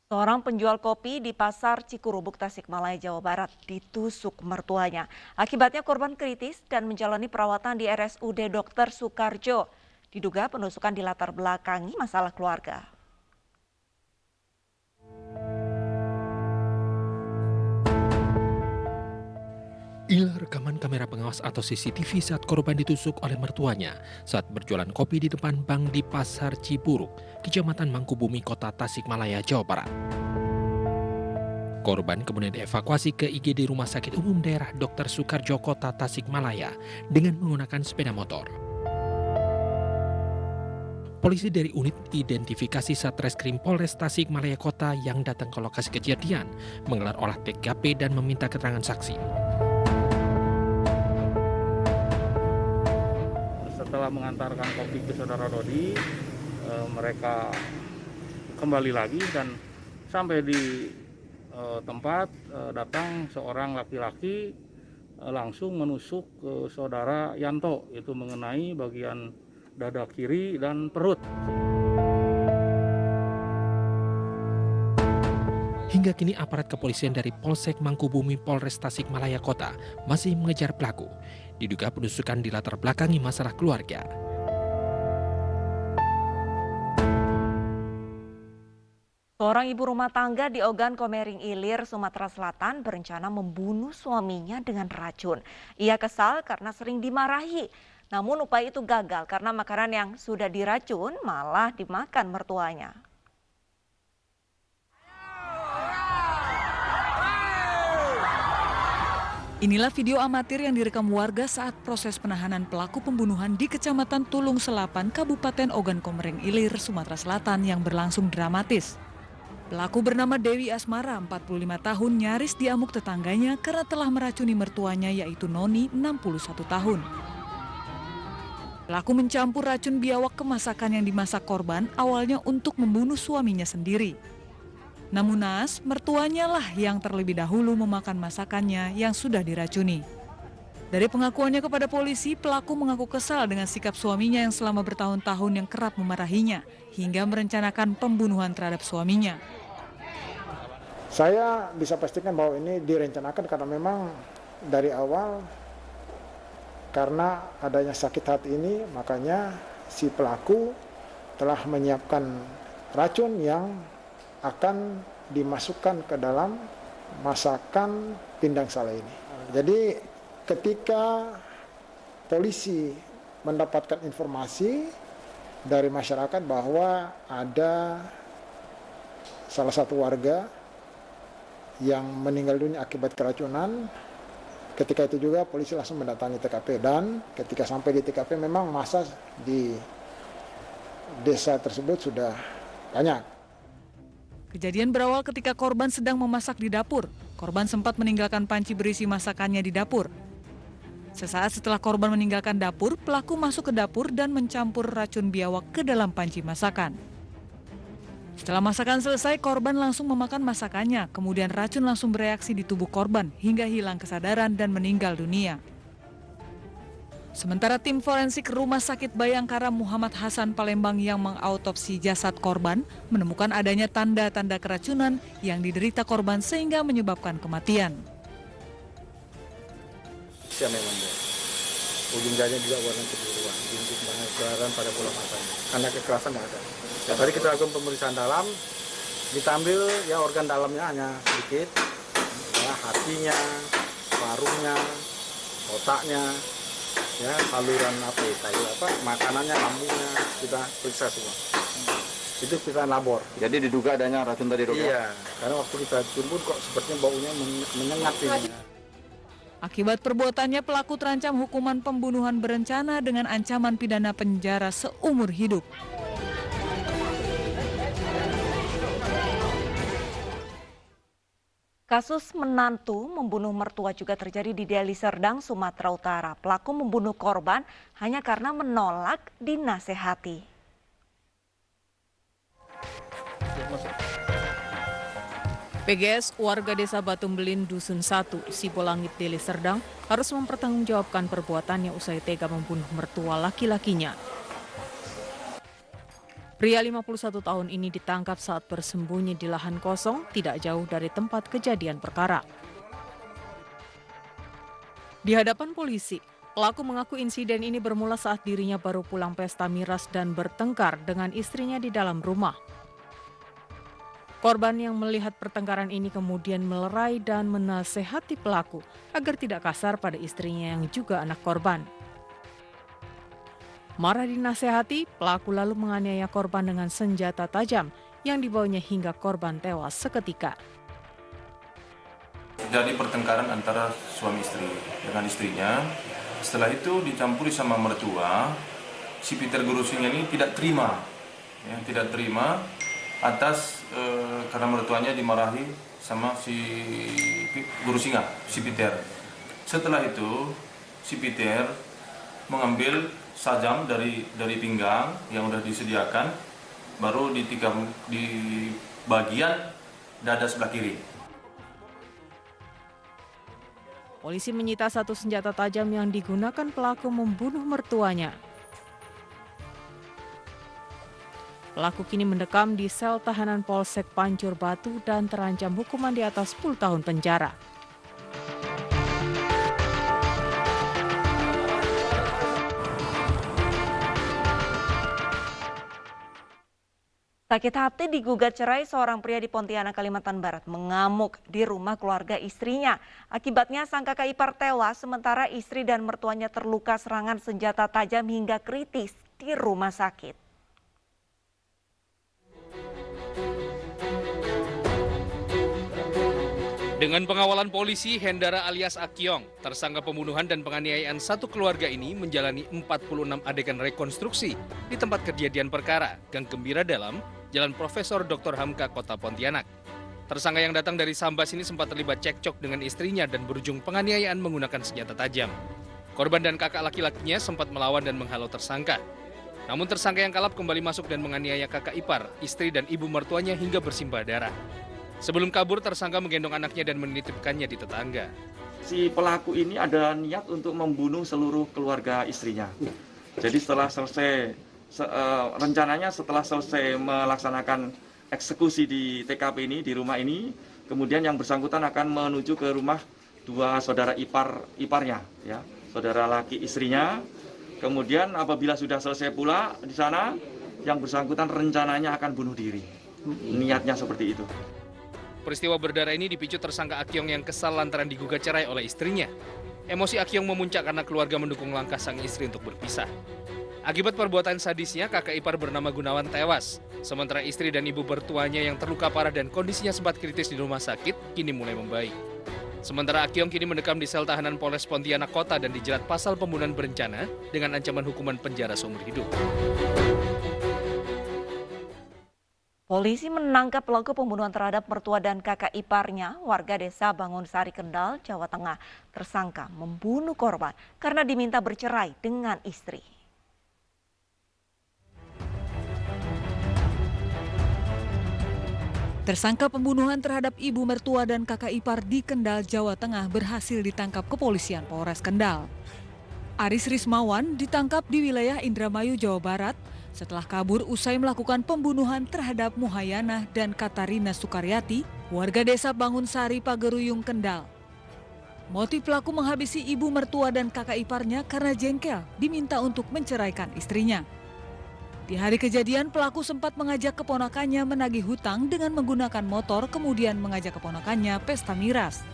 Seorang penjual kopi di Pasar Cikurubuk, Tasikmalaya, Jawa Barat ditusuk mertuanya. Akibatnya korban kritis dan menjalani perawatan di RSUD Dr. Soekarjo. Diduga penusukan dilatar belakangi masalah keluarga. Inilah rekaman kamera pengawas atau CCTV saat korban ditusuk oleh mertuanya saat berjualan kopi di depan bank di Pasar Ciburuk, Kecamatan Mangkubumi, Kota Tasikmalaya, Jawa Barat. Korban kemudian dievakuasi ke IGD Rumah Sakit Umum Daerah Dr. Soekarjo, Kota Tasikmalaya dengan menggunakan sepeda motor. Polisi dari unit identifikasi Satreskrim Polres Tasikmalaya Kota yang datang ke lokasi kejadian menggelar olah TKP dan meminta keterangan saksi. Setelah mengantarkan kopi ke saudara Rodi, mereka kembali lagi dan sampai di tempat datang seorang laki-laki langsung menusuk ke saudara Yanto, itu mengenai bagian dada kiri dan perut. Hingga kini aparat kepolisian dari Polsek Mangkubumi Polres Tasikmalaya Kota masih mengejar pelaku. Diduga penusukan dilatar belakangi masalah keluarga. Seorang ibu rumah tangga di Ogan Komering Ilir, Sumatera Selatan berencana membunuh suaminya dengan racun. Ia kesal karena sering dimarahi. Namun upaya itu gagal karena makanan yang sudah diracun malah dimakan mertuanya. Inilah video amatir yang direkam warga saat proses penahanan pelaku pembunuhan di Kecamatan Tulung Selapan, Kabupaten Ogan Komering Ilir, Sumatera Selatan yang berlangsung dramatis. Pelaku bernama Dewi Asmara, 45 tahun, nyaris diamuk tetangganya karena telah meracuni mertuanya yaitu Noni, 61 tahun. Pelaku mencampur racun biawak ke masakan yang dimasak korban awalnya untuk membunuh suaminya sendiri. Namun naas, mertuanya lah yang terlebih dahulu memakan masakannya yang sudah diracuni. Dari pengakuannya kepada polisi, pelaku mengaku kesal dengan sikap suaminya yang selama bertahun-tahun yang kerap memarahinya, hingga merencanakan pembunuhan terhadap suaminya. Saya bisa pastikan bahwa ini direncanakan karena memang dari awal, karena adanya sakit hati ini, makanya si pelaku telah menyiapkan racun yang akan dimasukkan ke dalam masakan pindang sala ini. Jadi ketika polisi mendapatkan informasi dari masyarakat bahwa ada salah satu warga yang meninggal dunia akibat keracunan, ketika itu juga polisi langsung mendatangi TKP dan ketika sampai di TKP memang massa di desa tersebut sudah banyak. Kejadian berawal ketika korban sedang memasak di dapur. Korban sempat meninggalkan panci berisi masakannya di dapur. Sesaat setelah korban meninggalkan dapur, pelaku masuk ke dapur dan mencampur racun biawak ke dalam panci masakan. Setelah masakan selesai, korban langsung memakan masakannya. Kemudian racun langsung bereaksi di tubuh korban hingga hilang kesadaran dan meninggal dunia. Sementara tim forensik Rumah Sakit Bayangkara Muhammad Hasan Palembang yang mengautopsi jasad korban menemukan adanya tanda-tanda keracunan yang diderita korban sehingga menyebabkan kematian. Ya memang ujung jarinya juga warna kebiruan, bintik banget kelaran pada bola matanya. Karena kekerasan nggak ada. Ya, tadi kita lakukan pemeriksaan dalam, kita ambil ya organ dalamnya hanya sedikit, ya, hatinya, paruhnya, otaknya. Ya, saluran makanannya, lambungnya kita periksa semua. Itu kita labor. Jadi diduga adanya racun tadi, Dok? Iya, karena waktu kita jemput kok sepertinya baunya menyengat ini. Akibat perbuatannya, pelaku terancam hukuman pembunuhan berencana dengan ancaman pidana penjara seumur hidup. Kasus menantu membunuh mertua juga terjadi di Deli Serdang, Sumatera Utara. Pelaku membunuh korban hanya karena menolak dinasehati. PGS warga desa Batumbelin Dusun 1, Sibolangit, Deli Serdang harus mempertanggungjawabkan perbuatannya usai tega membunuh mertua laki-lakinya. Pria 51 tahun ini ditangkap saat bersembunyi di lahan kosong tidak jauh dari tempat kejadian perkara. Di hadapan polisi, pelaku mengaku insiden ini bermula saat dirinya baru pulang pesta miras dan bertengkar dengan istrinya di dalam rumah. Korban yang melihat pertengkaran ini kemudian melerai dan menasehati pelaku agar tidak kasar pada istrinya yang juga anak korban. Marah dinasehati, pelaku lalu menganiaya korban dengan senjata tajam yang dibawanya hingga korban tewas seketika. Jadi pertengkaran antara suami istri dengan istrinya. Setelah itu dicampuri sama mertua, si Peter Guru Singa ini tidak terima atas karena mertuanya dimarahi sama si Guru Singa, si Peter. Setelah itu si Peter mengambil sajam dari pinggang yang sudah disediakan, baru ditikam di bagian dada sebelah kiri. Polisi menyita satu senjata tajam yang digunakan pelaku membunuh mertuanya. Pelaku kini mendekam di sel tahanan Polsek Pancur Batu dan terancam hukuman di atas 10 tahun penjara. Sakit hati digugat cerai seorang pria di Pontianak, Kalimantan Barat mengamuk di rumah keluarga istrinya. Akibatnya sang kakak ipar tewas sementara istri dan mertuanya terluka serangan senjata tajam hingga kritis di rumah sakit. Dengan pengawalan polisi, Hendara alias Akyong, tersangka pembunuhan dan penganiayaan satu keluarga ini menjalani 46 adegan rekonstruksi di tempat kejadian perkara, Gang Gembira Dalam, Jalan Profesor Dr. Hamka, Kota Pontianak. Tersangka yang datang dari Sambas ini sempat terlibat cekcok dengan istrinya dan berujung penganiayaan menggunakan senjata tajam. Korban dan kakak laki-lakinya sempat melawan dan menghalau tersangka. Namun tersangka yang kalap kembali masuk dan menganiaya kakak ipar, istri dan ibu mertuanya hingga bersimbah darah. Sebelum kabur, tersangka menggendong anaknya dan menitipkannya di tetangga. Si pelaku ini ada niat untuk membunuh seluruh keluarga istrinya. Jadi rencananya setelah selesai melaksanakan eksekusi di TKP ini, di rumah ini, kemudian yang bersangkutan akan menuju ke rumah dua saudara iparnya, ya, saudara laki istrinya. Kemudian apabila sudah selesai pula di sana, yang bersangkutan rencananya akan bunuh diri. Niatnya seperti itu. Peristiwa berdarah ini dipicu tersangka Akyong yang kesal lantaran digugat cerai oleh istrinya. Emosi Akyong memuncak karena keluarga mendukung langkah sang istri untuk berpisah. Akibat perbuatan sadisnya, kakak ipar bernama Gunawan tewas. Sementara istri dan ibu mertuanya yang terluka parah dan kondisinya sempat kritis di rumah sakit, kini mulai membaik. Sementara Akyong kini mendekam di sel tahanan Polres Pontianak Kota dan dijerat pasal pembunuhan berencana dengan ancaman hukuman penjara seumur hidup. Polisi menangkap pelaku pembunuhan terhadap mertua dan kakak iparnya, warga desa Bangunsari, Kendal, Jawa Tengah. Tersangka membunuh korban karena diminta bercerai dengan istri. Tersangka pembunuhan terhadap ibu mertua dan kakak ipar di Kendal, Jawa Tengah berhasil ditangkap kepolisian Polres Kendal. Aris Rismawan ditangkap di wilayah Indramayu, Jawa Barat setelah kabur usai melakukan pembunuhan terhadap Muhayanah dan Katarina Sukaryati, warga desa Bangunsari, Pageruyung, Kendal. Motif pelaku menghabisi ibu mertua dan kakak iparnya karena jengkel diminta untuk menceraikan istrinya. Di hari kejadian, pelaku sempat mengajak keponakannya menagih hutang dengan menggunakan motor, kemudian mengajak keponakannya pesta miras.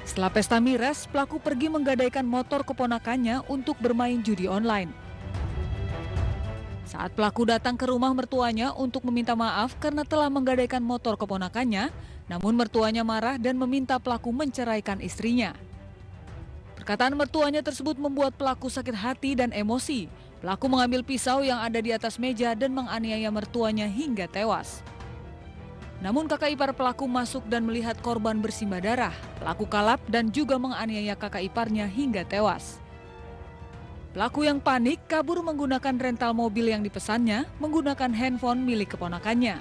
Setelah pesta miras, pelaku pergi menggadaikan motor keponakannya untuk bermain judi online. Saat pelaku datang ke rumah mertuanya untuk meminta maaf karena telah menggadaikan motor keponakannya, namun mertuanya marah dan meminta pelaku menceraikan istrinya. Perkataan mertuanya tersebut membuat pelaku sakit hati dan emosi. Pelaku mengambil pisau yang ada di atas meja dan menganiaya mertuanya hingga tewas. Namun kakak ipar pelaku masuk dan melihat korban bersimbah darah. Pelaku kalap dan juga menganiaya kakak iparnya hingga tewas. Pelaku yang panik kabur menggunakan rental mobil yang dipesannya, menggunakan handphone milik keponakannya.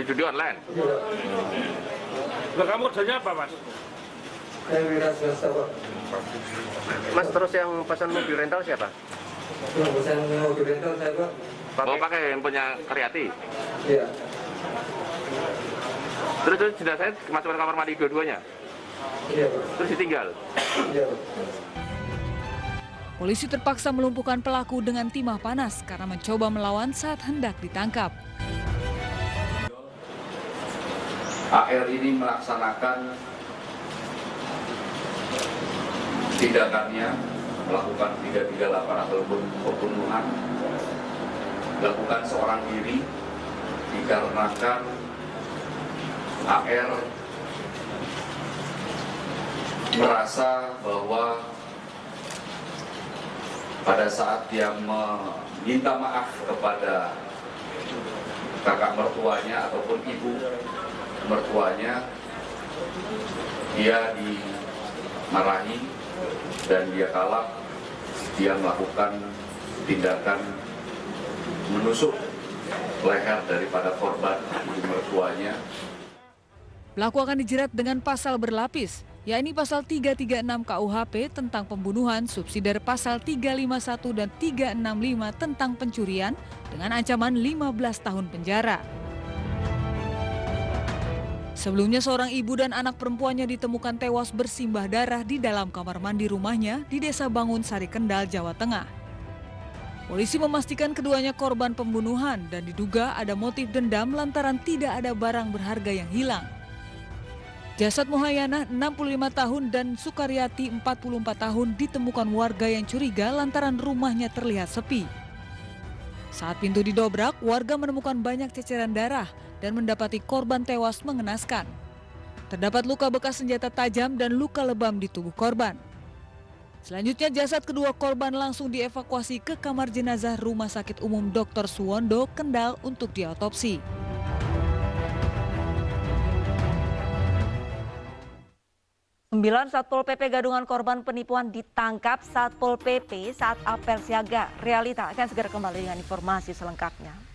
Judi online? Kamu kerjanya apa, Mas? Mas, terus yang pesan mobil rental siapa? Oh, pakai handphonenya Karyati? Iya. Terus jenazahnya masuk ke kamar mandi dua-duanya? Iya, Pak. Terus ditinggal? Iya, Pak. Polisi terpaksa melumpuhkan pelaku dengan timah panas karena mencoba melawan saat hendak ditangkap. AR ini melaksanakan tindakannya, melakukan 338 ataupun pembunuhan, dilakukan seorang diri dikarenakan AR merasa bahwa pada saat dia meminta maaf kepada kakak mertuanya ataupun ibu mertuanya, dia dimarahi dan dia kalap, dia melakukan tindakan menusuk leher daripada korban ibu mertuanya. Pelaku akan dijerat dengan pasal berlapis, yakni pasal 336 KUHP tentang pembunuhan, subsidiar pasal 351 dan 365 tentang pencurian dengan ancaman 15 tahun penjara. Sebelumnya seorang ibu dan anak perempuannya ditemukan tewas bersimbah darah di dalam kamar mandi rumahnya di Desa Bangun Sari Kendal, Jawa Tengah. Polisi memastikan keduanya korban pembunuhan dan diduga ada motif dendam lantaran tidak ada barang berharga yang hilang. Jasad Muhayanah 65 tahun dan Sukaryati 44 tahun ditemukan warga yang curiga lantaran rumahnya terlihat sepi. Saat pintu didobrak, warga menemukan banyak ceceran darah dan mendapati korban tewas mengenaskan. Terdapat luka bekas senjata tajam dan luka lebam di tubuh korban. Selanjutnya jasad kedua korban langsung dievakuasi ke kamar jenazah Rumah Sakit Umum Dr. Suwondo, Kendal untuk diotopsi. Sembilan Satpol PP gadungan korban penipuan ditangkap Satpol PP saat apel siaga. Realita akan segera kembali dengan informasi selengkapnya.